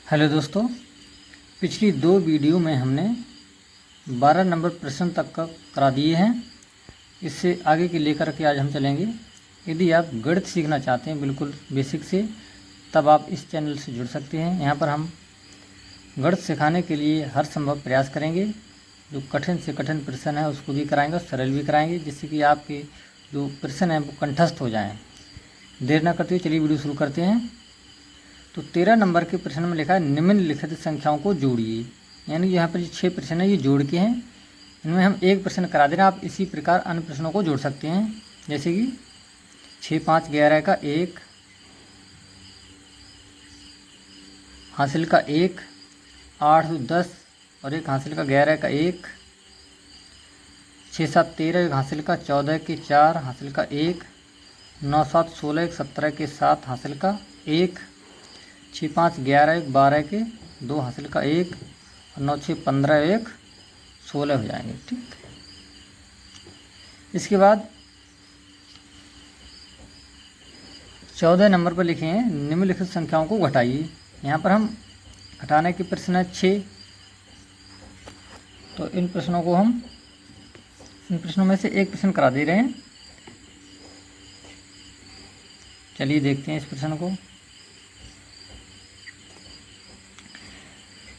Hello दोस्तों, पिछली 2 video में हमने 12 नंबर प्रश्न तक का करा दिए हैं। इससे आगे के लेकर के आज हम चलेंगे। यदि आप गणित सीखना चाहते हैं बिल्कुल बेसिक से, तब आप इस चैनल से जुड़ सकते हैं। यहाँ पर हम गणित सिखाने के लिए हर संभव प्रयास करेंगे। जो कठिन से कठिन प्रश्न है उसको भी कराएंगे और सरल भी कराएंगे, जिससे कि आपके जो प्रश्न हैं वो कंठस्थ हो जाएँ। देर न करते हुए चलिए वीडियो शुरू करते हैं। तो 13 नंबर के प्रश्न में लिखा है निम्नलिखित संख्याओं को जोड़िए। यानी यहाँ पर जो 6 प्रश्न है ये जोड़ के हैं। इनमें हम एक प्रश्न करा दे रहे हैं। आप इसी प्रकार अन्य प्रश्नों को जोड़ सकते हैं, जैसे कि 6, 5, 11 का 1, हासिल का 1, 8, 10 और एक हासिल का 11 का 1, 6, 7, 13 एक हासिल का 14 के 4 हासिल का 1, 9, 7, 16 एक 17 के 7 हासिल का 1, 6, 5, 11 एक 12 के 2 हासिल का 1 और 9, 6, 15 एक 16 हो जाएंगे। ठीक, इसके बाद 14 नंबर पर लिखे हैं निम्नलिखित संख्याओं को घटाइए। यहाँ पर हम घटाने के प्रश्न है 6। तो इन प्रश्नों में से एक प्रश्न करा दे रहे हैं। चलिए देखते हैं इस प्रश्न को।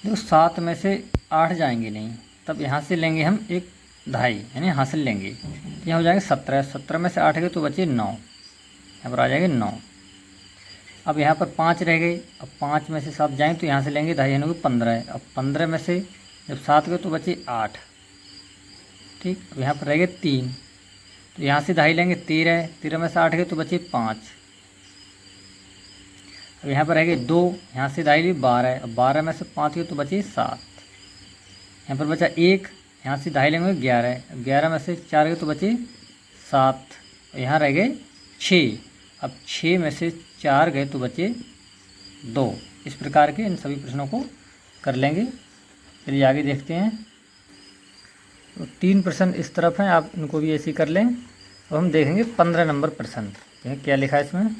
जो 7 में से 8 जाएंगे नहीं, तब यहाँ से लेंगे हम एक दहाई, यानी हासिल लेंगे। यहाँ हो जाएंगे 17। 17 में से 8 गए तो बचे 9, यहाँ पर आ जाएंगे 9। अब यहाँ पर 5 रह गए। अब 5 में से 7 जाएंगे तो यहाँ से लेंगे दहाई, यानी 15। अब 15 में से जब 7 गए तो बचे 8। ठीक, अब यहाँ पर रह गए 3, तो यहाँ से दहाई लेंगे 13। 13 में से 8 गए तो बचे 5। अब यहाँ पर रह गए 2, यहाँ से दहाई ली 12। अब 12 में से 5 गए तो बचे 7। यहाँ पर बचा 1, यहाँ से दहाई लेंगे 11। 11 में से 4 गए तो बचे 7। यहाँ रह गए 6। अब 6 में से 4 गए तो बचे 2। इस प्रकार के इन सभी प्रश्नों को कर लेंगे। चलिए आगे देखते हैं। तो 3 प्रश्न इस तरफ हैं, आप इनको भी ऐसे ही कर लें। अब हम देखेंगे 15 नंबर प्रश्न। क्या लिखा है इसमें।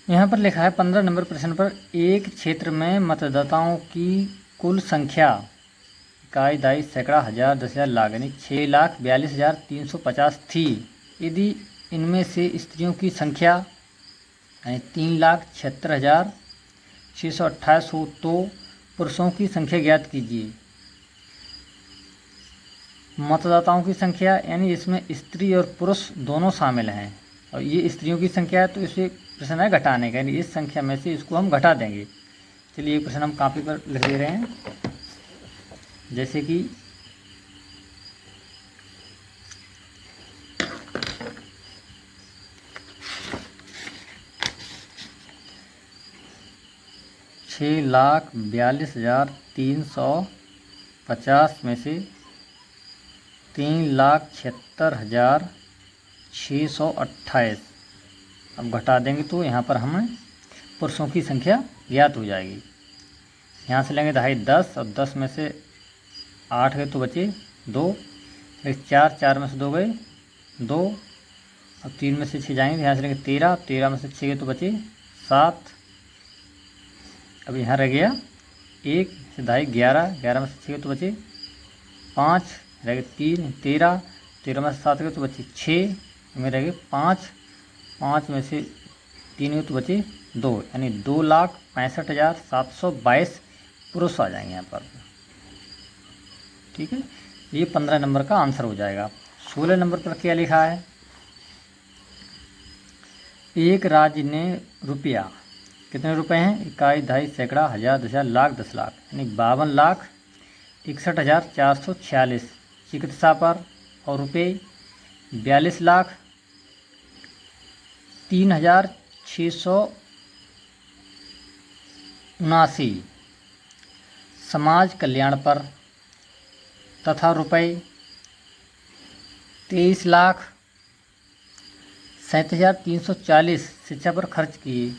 यहाँ पर लिखा है 15 नंबर प्रश्न पर एक क्षेत्र में मतदाताओं की कुल संख्या इकाई, दहाई, सैकड़ा, हजार, 10,000, लाख यानी 6,42,350 थी। यदि इनमें से स्त्रियों की संख्या यानी 3,76,628 हो तो पुरुषों की संख्या ज्ञात कीजिए। मतदाताओं की संख्या यानी इसमें स्त्री और पुरुष दोनों शामिल हैं, और ये स्त्रियों की संख्या है, तो इसे प्रश्न है घटाने का, यानी इस संख्या में से इसको हम घटा देंगे। चलिए एक प्रश्न हम कॉपी पर लिख दे रहे हैं, जैसे कि $6,42,350 में से 3,76,628 अब घटा देंगे तो यहाँ पर हमें पुरुषों की संख्या ज्ञात हो जाएगी। यहाँ से लेंगे दहाई 10, और 10 में से 8 गए तो बचे 2। 4 में से 2 गए 2। अब 3 में से 6 जाएंगे, यहाँ से लेंगे 13। 13 में से 6 गए तो बचे 7। अब यहाँ रह गया 1 से दहाई 11। 11 में से 6 गए तो बचे 5। रह गए 3। 13 में से 7 गए तो बचे 6। में रह गए 5। 5 में से 3 गए तो बचे 2, यानी 2,65,722 पुरुष आ जाएंगे यहाँ पर। ठीक है, ये 15 नंबर का आंसर हो जाएगा। 16 नंबर पर क्या लिखा है। एक राज्य ने रुपया, कितने रुपए हैं, इकाई, दहाई, सैकड़ा, हजार, 10,000, लाख, 10 लाख यानी 52,61,446 चिकित्सा पर, और रुपये 42,03,679 समाज कल्याण पर, तथा रुपये 23,37,340 शिक्षा पर खर्च किए।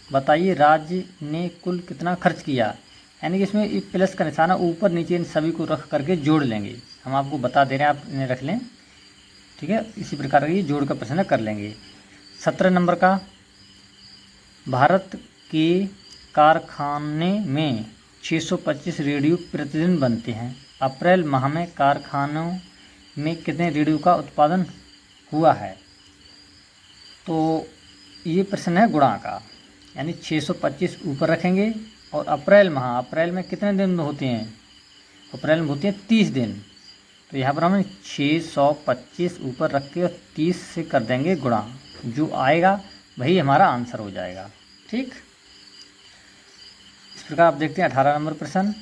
बताइए राज्य ने कुल कितना खर्च किया। यानी कि इसमें एक प्लस का निशान है, ऊपर नीचे इन सभी को रख करके जोड़ लेंगे। हम आपको बता दे रहे हैं, आप इन्हें रख लें। ठीक है, इसी प्रकार ये जोड़ का प्रश्न कर लेंगे। 17 नंबर का, भारत के कारखाने में 625 रेडियो प्रतिदिन बनते हैं। अप्रैल माह में कारखानों में कितने रेडियो का उत्पादन हुआ है? तो ये प्रश्न है गुणा का, यानी 625 ऊपर रखेंगे और अप्रैल माह, अप्रैल में कितने दिन होते हैं? अप्रैल में होते हैं 30 दिन। तो यहाँ पर हम 625 ऊपर रख के और 30 से कर देंगे गुणा, जो आएगा वही हमारा आंसर हो जाएगा। ठीक, इस प्रकार आप देखते हैं 18 नंबर प्रश्न।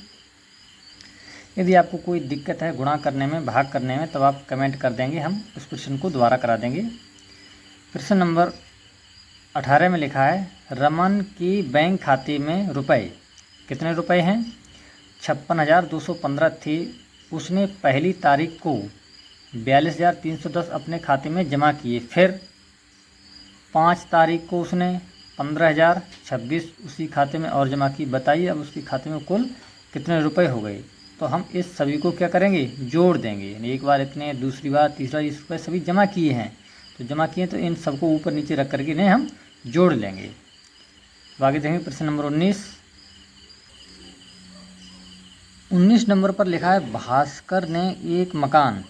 यदि आपको कोई दिक्कत है गुणा करने में, भाग करने में, तब आप कमेंट कर देंगे, हम उस प्रश्न को दोबारा करा देंगे। प्रश्न नंबर 18 में लिखा है, रमन की बैंक खाते में रुपए, कितने रुपए हैं? 56,215 थे। उसने पहली तारीख को 42,310 अपने खाते में जमा किए। फिर 5 तारीख को उसने 15,026 उसी खाते में और जमा की। बताइए अब उसके खाते में कुल कितने रुपए हो गए? तो हम इस सभी को क्या करेंगे? जोड़ देंगे। यानी एक बार इतने, दूसरी बार, तीसरा, इस रुपये सभी जमा किए हैं, तो जमा किए तो इन सबको ऊपर नीचे रख करके इन्हें हम जोड़ लेंगे। तो आगे देखेंगे प्रश्न नंबर 19 नंबर पर लिखा है, भास्कर ने एक मकान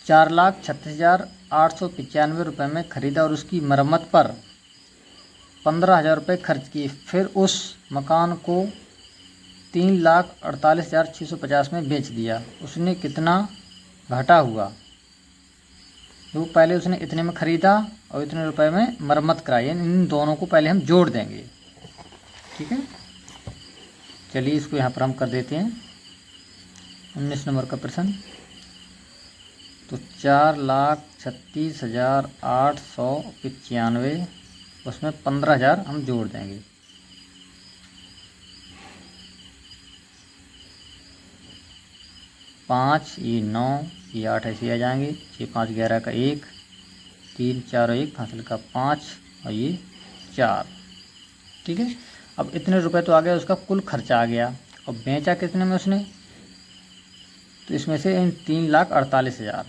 4,36,895 रुपये में खरीदा और उसकी मरम्मत पर 15,000 रुपये खर्च किए। फिर उस मकान को 3,48,650 में बेच दिया। उसने कितना घाटा हुआ? तो पहले उसने इतने में ख़रीदा और इतने रुपए में मरम्मत कराई, इन दोनों को पहले हम जोड़ देंगे। ठीक है, चलिए इसको यहाँ पर हम कर देते हैं। 19 नंबर का प्रश्न, तो 4,36,895, उसमें 15,000 हम जोड़ देंगे। पाँच, ये 9, ये 8 ऐसे आ जाएंगे। 6, 5, 11 का 1, 3, 4 और 1 फासिल का 5 और ये 4। ठीक है, अब इतने रुपए तो आ गया, उसका कुल खर्चा आ गया। और बेचा कितने में उसने? तो इसमें से इन 3,48,000,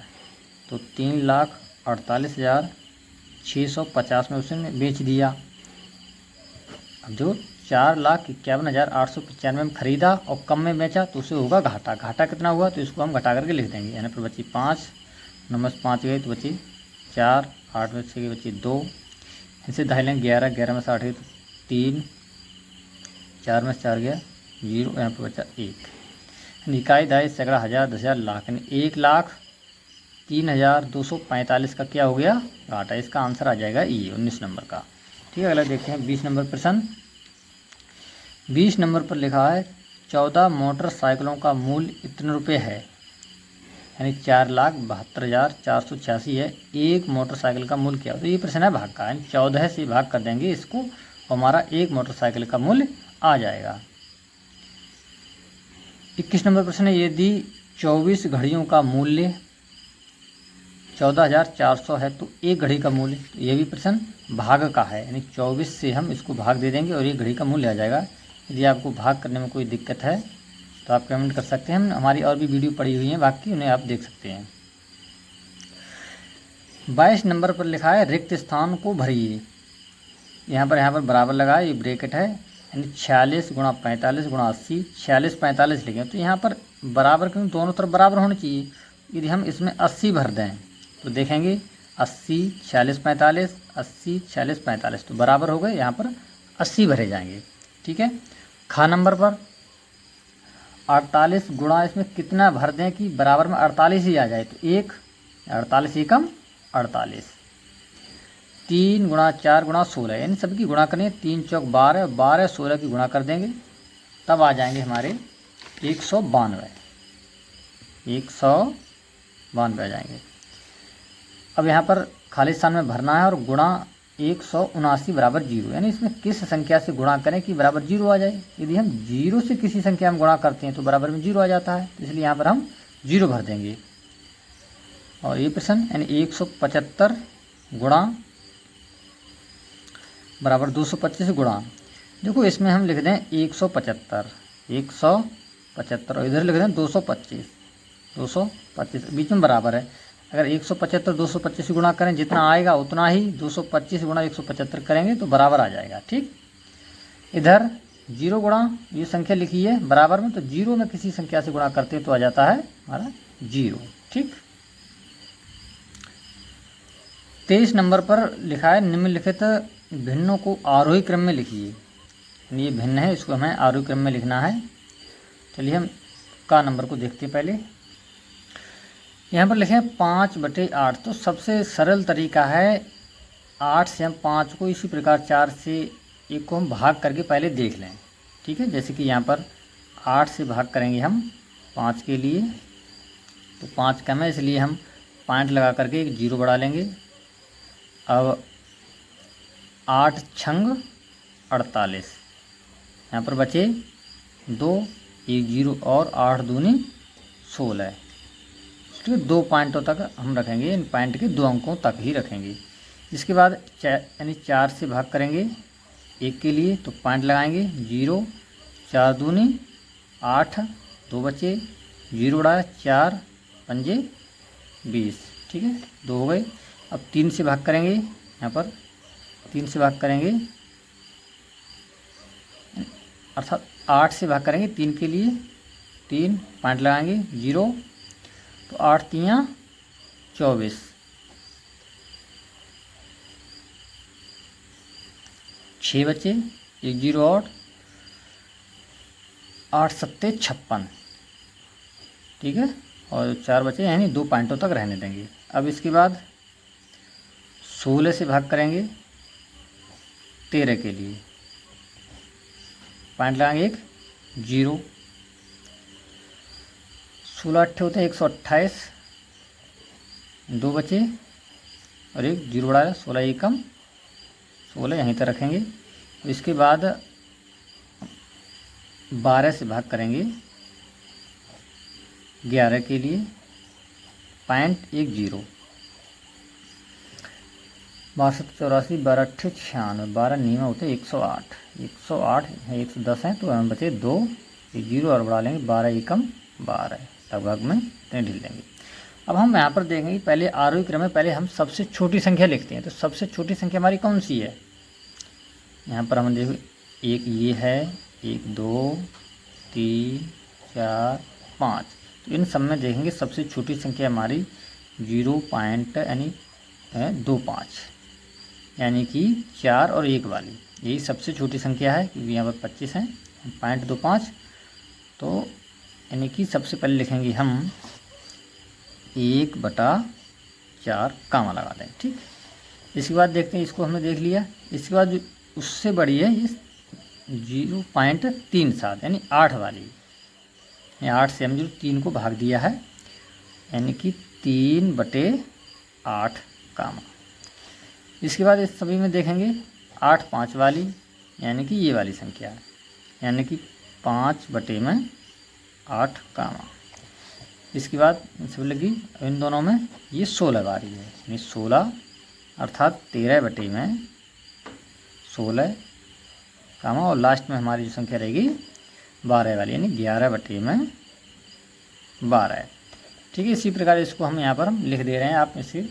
तो 3,48,650 में उसने बेच दिया। अब जो 4,51,895 में खरीदा और कम में बेचा तो उसे होगा घाटा। घाटा कितना हुआ? तो इसको हम घटा करके लिख देंगे। यानी पर बची 5, 9 में 5 गए तो बची 4, 8 में 6 गई बची 2, इनसे ढाई लेंगे 11, 11 में से 8 गई तो 3, 4 में से 4 गया 0, यहाँ पर बचा 1। इकाई, दाई, सैकड़ा, हज़ार, 10,000, लाख, यानी 1,03,245 का क्या हो गया? घाटा। इसका आंसर आ जाएगा ये 19 नंबर का। ठीक है, अगला देखते हैं 20 नंबर प्रश्न। 20 नंबर पर लिखा है, 14 मोटरसाइकिलों का मूल्य इतने रुपये है, यानी 4,72,486 है। एक मोटरसाइकिल का मूल्य क्या? तो ये प्रश्न है भाग का, यानी 14 से भाग कर देंगे इसको और हमारा एक मोटरसाइकिल का मूल्य आ जाएगा। 21 नंबर प्रश्न है, यदि 24 घड़ियों का मूल्य 14,400 है तो एक घड़ी का मूल्य, तो ये भी प्रश्न भाग का है, यानी 24 से हम इसको भाग दे देंगे और एक घड़ी का मूल्य आ जाएगा। यदि आपको भाग करने में कोई दिक्कत है तो आप कमेंट कर सकते हैं, हमारी और भी वीडियो पड़ी हुई हैं बाकी, उन्हें आप देख सकते हैं। 22 नंबर पर लिखा है, रिक्त स्थान को भरिए। यहाँ पर बराबर लगा है, ये ब्रैकेट है, यानी 46 × 45 × 80, 46 45 लिखें। तो यहाँ पर बराबर क्यों? दोनों तरफ बराबर होने चाहिए। यदि हम इसमें 80 भर दें तो देखेंगे 80 46 45, 80 46 45, तो बराबर हो गए, यहाँ पर 80 भरे जाएंगे। ठीक है, खा नंबर पर 48 गुणा इसमें कितना भर दें कि बराबर में 48 ही आ जाए, तो 1, 48 एकम 48, 3 × 4 × 16, यानी सबकी गुणा करें, 3 चौक 12, 12 16 की गुणा कर देंगे, तब आ जाएंगे हमारे 192 आ जाएंगे। अब यहाँ पर खाली स्थान में भरना है और गुणा 179 बराबर 0, यानी इसमें किस संख्या से गुणा करें कि बराबर 0 आ जाए। यदि हम 0 से किसी संख्या में गुणा करते हैं तो बराबर में 0 आ जाता है, तो इसलिए यहाँ पर हम 0 भर देंगे। और ये प्रश्न यानी 175 गुणा बराबर 225 गुणा, देखो इसमें हम लिख दें 175 और इधर लिख दें 225, बीच में बराबर है। अगर 175 225 गुणा करें, जितना आएगा उतना ही 225 गुणा 175 करेंगे तो बराबर आ जाएगा। ठीक, इधर 0 गुणा ये संख्या लिखी है बराबर में, तो 0 में किसी संख्या से गुणा करते हैं तो आ जाता है हमारा 0। ठीक। 23 नंबर पर लिखा है निम्नलिखित भिन्नों को आरोही क्रम में लिखिए। ये भिन्न है, इसको हमें आरोही क्रम में लिखना है। चलिए हम का नंबर को देखते हैं। पहले यहाँ पर लिखे हैं 5/8। तो सबसे सरल तरीका है 8 से हम 5 को, इसी प्रकार 4 से 1 को हम भाग करके पहले देख लें। ठीक है, जैसे कि यहाँ पर 8 से भाग करेंगे हम 5 के लिए, तो 5 कम है इसलिए हम पॉइंट लगा करके एक 0 बढ़ा लेंगे। अब 8 छंग 48, यहाँ पर बचे 2, 1 0 और 8 दूनी 16। ठीक है, 2 पॉइंटों तक हम रखेंगे, इन पॉइंट के 2 अंकों तक ही रखेंगे। इसके बाद यानी 4 से भाग करेंगे 1 के लिए, तो पॉइंट लगाएंगे 0, 4 दूनी 8, 2 बचे, 0 उड़ाया, 4 पंजे 20। ठीक है, 2 हो गए। अब 3 से भाग करेंगे, यहाँ पर 3 से भाग करेंगे, अर्थात 8 से भाग करेंगे 3 के लिए, 3 पॉइंट लगाएंगे 0, तो 8 3 24, 6 बचे, 1 0 और 8 7 56। ठीक है, और 4 बचे, यानी 2 पॉइंटों तक रहने देंगे। अब इसके बाद 16 से भाग करेंगे 13 के लिए, पॉइंट लगाएंगे 1 0, 16 8 होते हैं 128, 2 बचे और 1 0 बढ़ा है, 16 एकम 16 यहीं तक रखेंगे। तो इसके बाद 12 से भाग करेंगे 11 के लिए, पॉइंट 1 0, 62 84 12 8 96, 12 नीमा होते 108, 108 110 है, तो हमें बचे 2, 1 0 और बढ़ा लेंगे, 12 एकम 12 लगभग में इतने ढील देंगे। अब हम यहाँ पर देखेंगे पहले आरोही क्रम में पहले हम सबसे छोटी संख्या लिखते हैं। तो सबसे छोटी संख्या हमारी कौन सी है? यहाँ पर हम देखो, एक ये है, 1 2 3 4 5, तो इन सब में देखेंगे सबसे छोटी संख्या हमारी 0 पॉइंट यानी 25, यानी कि 4 और 1 वाली, यही सबसे छोटी संख्या है, क्योंकि यहाँ पर 25 है, पॉइंट 25। तो यानी कि सबसे पहले लिखेंगे हम 1/4 कामा लगा दें। ठीक, इसके बाद देखते हैं, इसको हमने देख लिया। इसके बाद जो उससे बड़ी है ये 0.37 यानी 8 वाली, 8 से हम जो 3 को भाग दिया है, यानी कि 3/8 कामा। इसके बाद इस सभी में देखेंगे 8 5 वाली, यानी कि ये वाली संख्या है, यानी कि 5/8 कामा। इसके बाद सब लगी इन दोनों में ये 16 वाली है, यानी 16 अर्थात 13/16 कामा, और लास्ट में हमारी जो संख्या रहेगी 12 वाली, यानी 11/12। ठीक है, इसी प्रकार इसको हम यहाँ पर हम लिख दे रहे हैं, आप इसे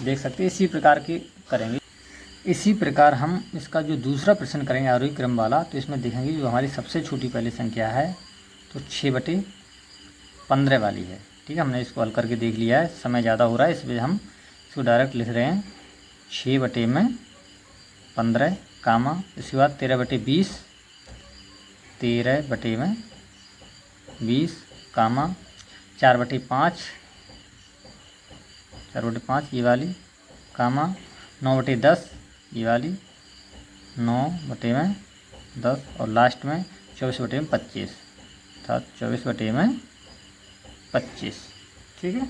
देख सकते हैं। इसी प्रकार की करेंगे। इसी प्रकार हम इसका जो दूसरा प्रश्न करेंगे आरोही क्रम वाला, तो इसमें देखेंगे जो हमारी सबसे छोटी पहली संख्या है तो 6/15 वाली है। ठीक है, हमने इसको हल करके देख लिया है, समय ज़्यादा हो रहा है इसलिए हम इसको डायरेक्ट लिख रहे हैं 6/15 कामा। इसके बाद 13/20, 13/20 कामा, 4/5, 4/5 ये वाली कामा, 9/10 ये वाली, 9/10, और लास्ट में 24/25 अर्थात 24/25। ठीक है,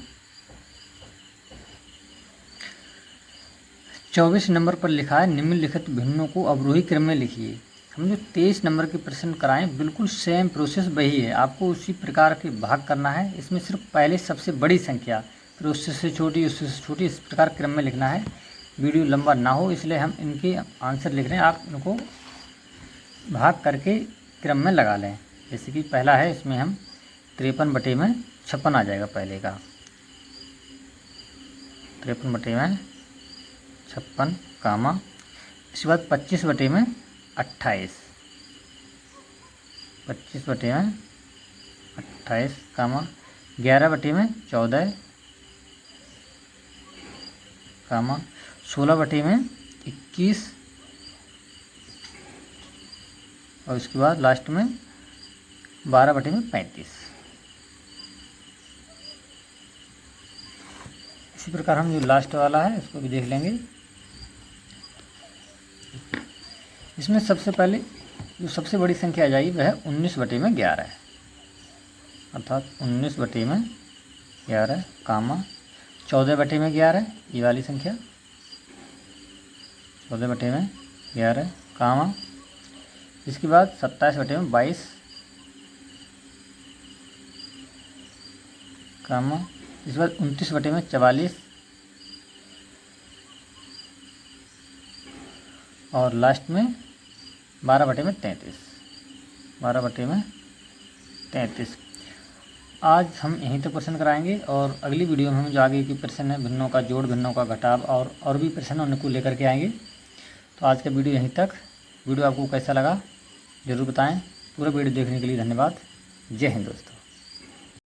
24 नंबर पर लिखा है निम्नलिखित भिन्नों को अवरोही क्रम में लिखिए। हम जो 23 नंबर के प्रश्न कराएं बिल्कुल सेम प्रोसेस वही है, आपको उसी प्रकार के भाग करना है। इसमें सिर्फ पहले सबसे बड़ी संख्या, फिर उससे छोटी, उससे छोटी, इस प्रकार क्रम में लिखना है। वीडियो लंबा ना हो इसलिए हम इनके आंसर लिख रहे हैं, आप इनको भाग करके क्रम में लगा लें। जैसे कि पहला है, इसमें हम 53/56 आ जाएगा पहले का, 53/56 कामा। इसके बाद 25/28, 25 बटे में 28 कामा 11 बटे में 14 कामा 16 बटे में 21 और इसके बाद लास्ट में 12 बटे में 35। इसी प्रकार हम जो लास्ट वाला है इसको भी देख लेंगे। इसमें सबसे पहले जो सबसे बड़ी संख्या आ जाएगी वह है 19 बटे में 11 है, अर्थात 19 बटे में 11 कामा 14 बटे में 11 ये वाली संख्या 14 बटे में 11 कामा इसके बाद 27 बटे में 22 कामा इसके बाद 29 बटे में 44 और लास्ट में 12 बटे में 33। 12 बटे में 33। आज हम यहीं तक प्रश्न कराएंगे और अगली वीडियो में हम जो आगे की प्रश्न है भिन्नों का जोड़, भिन्नों का घटाव और भी प्रश्न उनको लेकर के आएंगे। तो आज का वीडियो यहीं तक। वीडियो आपको कैसा लगा ज़रूर बताएं। पूरा वीडियो देखने के लिए धन्यवाद। जय हिंद दोस्तों।